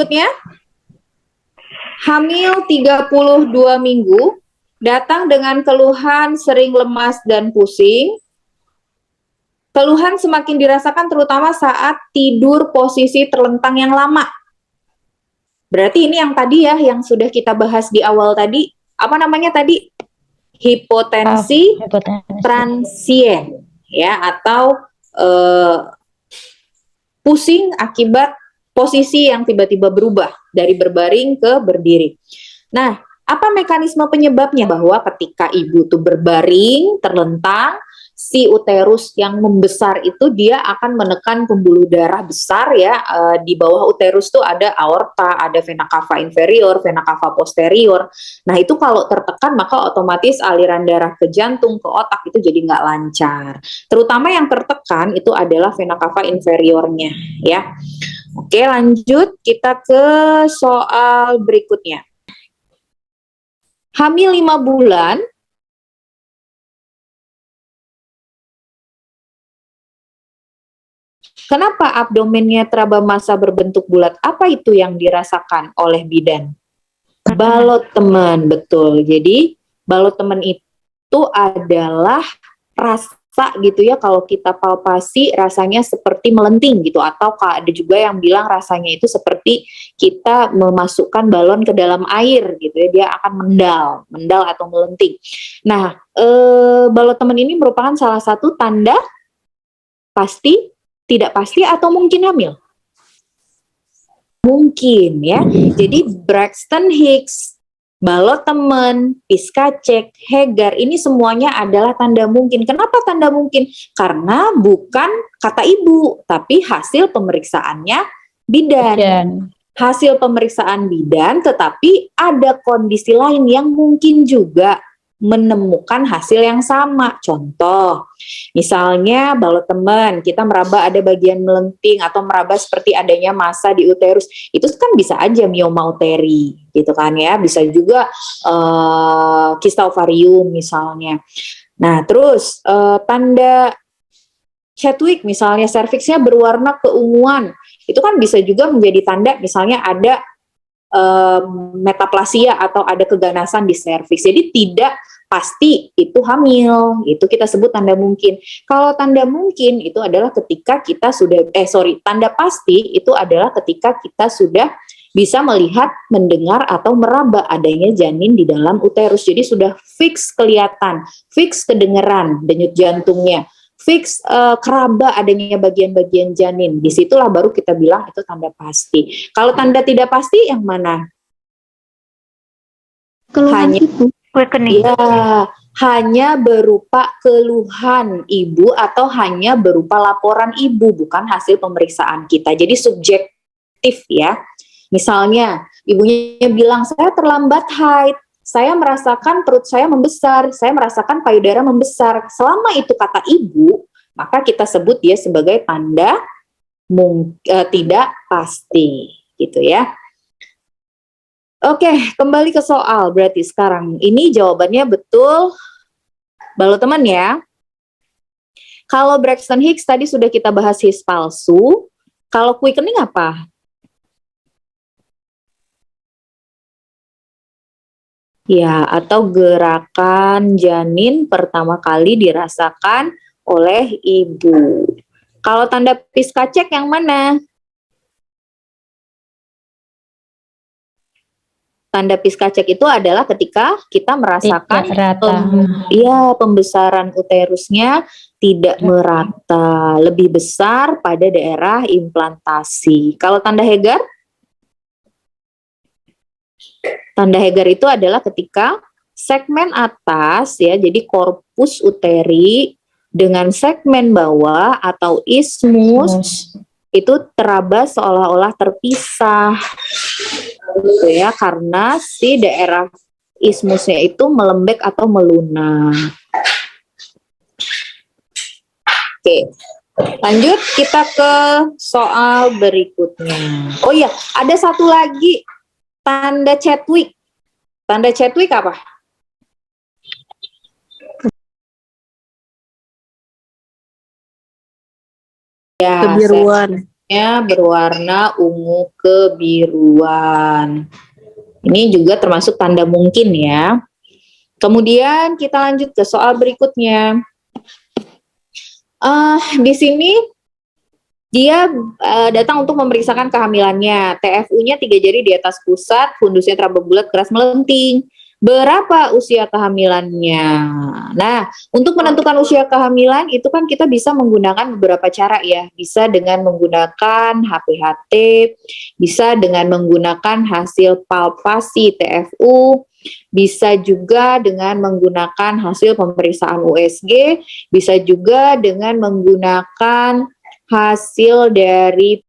berikutnya, hamil 32 minggu, datang dengan keluhan sering lemas dan pusing. Keluhan semakin dirasakan terutama saat tidur posisi terlentang yang lama. Berarti ini yang tadi ya, yang sudah kita bahas di awal tadi. Apa namanya tadi? Hipotensi transien, ya, atau pusing akibat posisi yang tiba-tiba berubah dari berbaring ke berdiri. Nah, apa mekanisme penyebabnya? Bahwa ketika ibu tuh berbaring, terlentang, si uterus yang membesar itu dia akan menekan pembuluh darah besar ya, di bawah uterus tuh ada aorta, ada vena cava inferior, vena cava posterior. Nah itu kalau tertekan maka otomatis aliran darah ke jantung, ke otak itu jadi nggak lancar. Terutama yang tertekan itu adalah vena cava inferiornya ya. Oke, lanjut kita ke soal berikutnya. Hamil 5 bulan, kenapa abdomennya teraba massa berbentuk bulat? Apa itu yang dirasakan oleh bidan? Balot teman, betul. Jadi balot teman itu adalah rasa gitu ya, kalau kita palpasi rasanya seperti melenting gitu, atau ada juga yang bilang rasanya itu seperti kita memasukkan balon ke dalam air gitu ya, dia akan mendal atau melenting. Nah, balot teman ini merupakan salah satu tanda pasti, tidak pasti, atau mungkin hamil. Mungkin ya. Jadi Braxton Hicks, balot teman, Piszczek, Hegar, ini semuanya adalah tanda mungkin. Kenapa tanda mungkin? Karena bukan kata ibu, tapi hasil pemeriksaannya bidan. Hasil pemeriksaan bidan, tetapi ada kondisi lain yang mungkin juga menemukan hasil yang sama. Contoh, misalnya balot teman, kita meraba ada bagian melenting atau meraba seperti adanya massa di uterus, itu kan bisa aja mioma uteri gitu kan ya, bisa juga kista ovarium misalnya. Nah terus tanda Chadwick misalnya, serviksnya berwarna keunguan, itu kan bisa juga menjadi tanda misalnya ada metaplasia atau ada keganasan di serviks. Jadi tidak pasti itu hamil, itu kita sebut tanda mungkin. Kalau tanda mungkin itu adalah ketika kita sudah, tanda pasti itu adalah ketika kita sudah bisa melihat, mendengar, atau meraba adanya janin di dalam uterus. Jadi sudah fix kelihatan, fix kedengeran denyut jantungnya, fix keraba adanya bagian-bagian janin. Disitulah baru kita bilang itu tanda pasti. Kalau tanda tidak pasti yang mana? Keluhan itu ya, hanya berupa keluhan ibu atau hanya berupa laporan ibu, bukan hasil pemeriksaan kita. Jadi subjektif ya. Misalnya ibunya bilang saya terlambat haid, saya merasakan perut saya membesar, saya merasakan payudara membesar. Selama itu kata ibu, maka kita sebut dia sebagai tanda tidak pasti, gitu ya. Oke, kembali ke soal. Berarti sekarang ini jawabannya betul, balot teman ya. Kalau Braxton Hicks tadi sudah kita bahas His palsu. Kalau quickening apa? Ya, atau gerakan janin pertama kali dirasakan oleh ibu. Kalau tanda Piszczek yang mana? Tanda Piszczek itu adalah ketika kita merasakan pembesaran uterusnya tidak merata, lebih besar pada daerah implantasi. Kalau tanda Hegar? Tanda Hegar itu adalah ketika segmen atas ya, jadi korpus uteri dengan segmen bawah atau isthmus itu teraba seolah-olah terpisah. Gitu ya, karena si daerah isthmusnya itu melembek atau melunak. Oke, lanjut kita ke soal berikutnya. Oh iya, ada satu lagi, tanda Chadwick. Tanda Chadwick apa? Ya, kebiruan. berwarna ungu kebiruan. Ini juga termasuk tanda mungkin ya. Kemudian kita lanjut ke soal berikutnya. Di sini dia datang untuk memeriksakan kehamilannya. TFU-nya 3 jari di atas pusat, fundusnya teraba bulat, keras melenting. Berapa usia kehamilannya? Nah, untuk menentukan usia kehamilan itu kan kita bisa menggunakan beberapa cara ya. Bisa dengan menggunakan HPHT, bisa dengan menggunakan hasil palpasi TFU, bisa juga dengan menggunakan hasil pemeriksaan USG, bisa juga dengan menggunakan hasil dari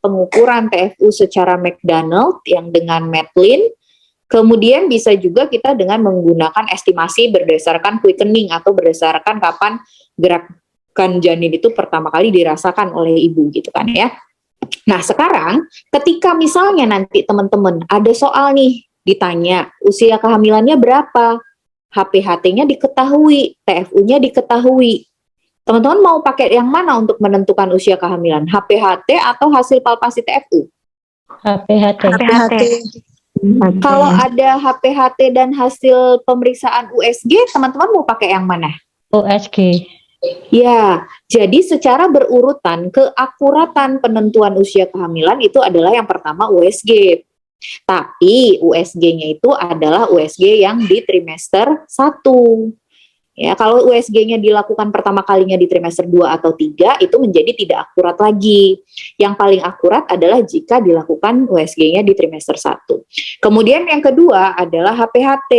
pengukuran TFU secara McDonald yang dengan Matlin. Kemudian bisa juga kita dengan menggunakan estimasi berdasarkan quickening atau berdasarkan kapan gerakan janin itu pertama kali dirasakan oleh ibu gitu kan ya. Nah sekarang ketika misalnya nanti teman-teman ada soal nih ditanya usia kehamilannya berapa, HPHT-nya diketahui, TFU-nya diketahui. Teman-teman mau pakai yang mana untuk menentukan usia kehamilan? HPHT atau hasil palpasi TFU? HPHT. Kalau ada HPHT dan hasil pemeriksaan USG, teman-teman mau pakai yang mana? USG. Ya, jadi secara berurutan keakuratan penentuan usia kehamilan itu adalah yang pertama USG. Tapi USG-nya itu adalah USG yang di trimester 1. Ya, kalau USG-nya dilakukan pertama kalinya di trimester 2 atau 3 itu menjadi tidak akurat lagi. Yang paling akurat adalah jika dilakukan USG-nya di trimester 1. Kemudian yang kedua adalah HPHT.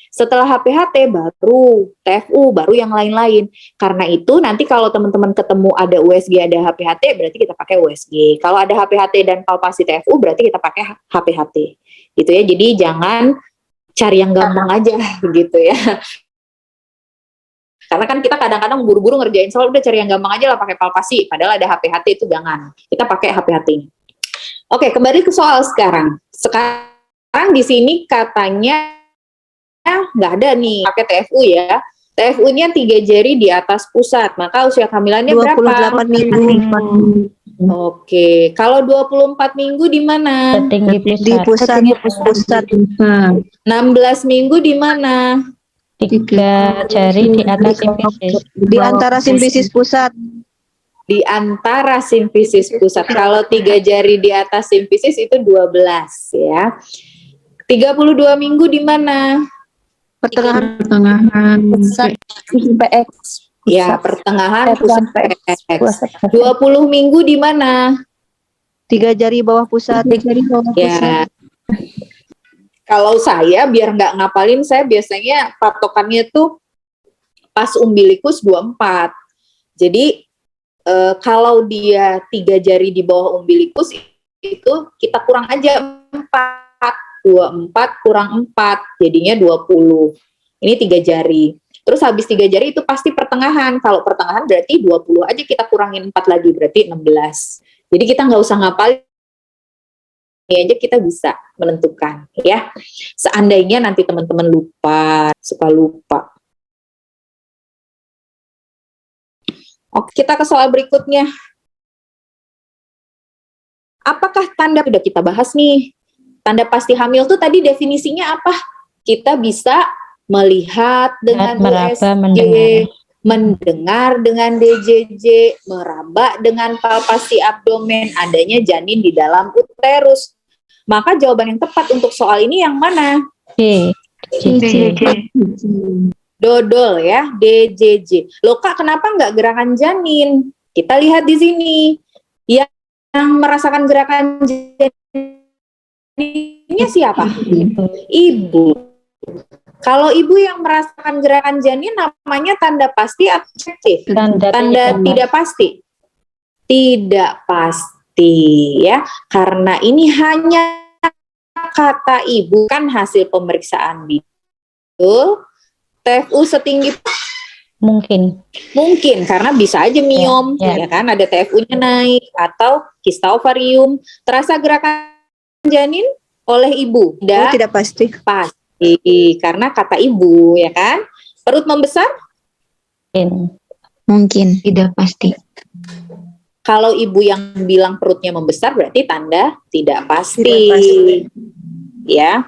Setelah HPHT baru TFU, baru yang lain-lain. Karena itu nanti kalau teman-teman ketemu ada USG, ada HPHT, berarti kita pakai USG. Kalau ada HPHT dan palpasi TFU, berarti kita pakai HPHT. Gitu ya. Jadi jangan cari yang gampang aja gitu ya. Karena kan kita kadang-kadang buru-buru ngerjain soal, udah cari yang gampang aja lah pakai palpasi, padahal ada HPHT itu jangan. Kita pakai HPHT. Oke, kembali ke soal sekarang. Sekarang di sini katanya nggak ada nih pakai TFU ya. TFU-nya 3 jari di atas pusat, maka usia kehamilannya 28 berapa? minggu. Oke, kalau 24 minggu di mana? Tertinggi pusat. Di pusat. 16 minggu di mana? 3 jari di atas simfisis. Di antara simfisis pusat. Di antara simfisis pusat. Kalau 3 jari di atas simfisis itu 12 ya. 32 minggu di mana? Pertengahan pusat PX. Ya, pertengahan pusat PX. 20 minggu di mana? 3 jari bawah pusat. 3 jari bawah Ya. Kalau saya biar nggak ngapalin, saya biasanya patokannya tuh pas umbilikus 24. Jadi kalau dia 3 jari di bawah umbilikus itu kita kurang aja 4. 24 kurang 4 jadinya 20. Ini 3 jari. Terus habis 3 jari itu pasti pertengahan. Kalau pertengahan berarti 20 aja, kita kurangin 4 lagi berarti 16. Jadi kita nggak usah ngapalin, ini aja kita bisa menentukan ya. Seandainya nanti teman-teman suka lupa. Oke, kita ke soal berikutnya. Apakah tanda udah kita bahas nih? Tanda pasti hamil tuh tadi definisinya apa? Kita bisa melihat dengan USG, mendengar dengan DJJ, meraba dengan palpasi abdomen, adanya janin di dalam uterus. Maka jawaban yang tepat untuk soal ini yang mana? Dodol ya, DJJ. Loh Kak, kenapa nggak gerakan janin? Kita lihat di sini. Yang merasakan gerakan janinnya siapa? Ibu. Kalau ibu yang merasakan gerakan janin namanya tanda pasti atau subjektif? Tanda tidak pasti. Tidak pasti ya, karena ini hanya kata ibu, kan hasil pemeriksaan betul. TFU setinggi mungkin karena bisa aja miom ya kan, ada TFU-nya naik atau kista ovarium. Terasa gerakan janin oleh ibu? Tidak pasti. Pasti karena kata ibu ya kan. Perut membesar? Mungkin. Tidak pasti. Kalau ibu yang bilang perutnya membesar berarti tanda tidak pasti. Tidak pasti. Ya.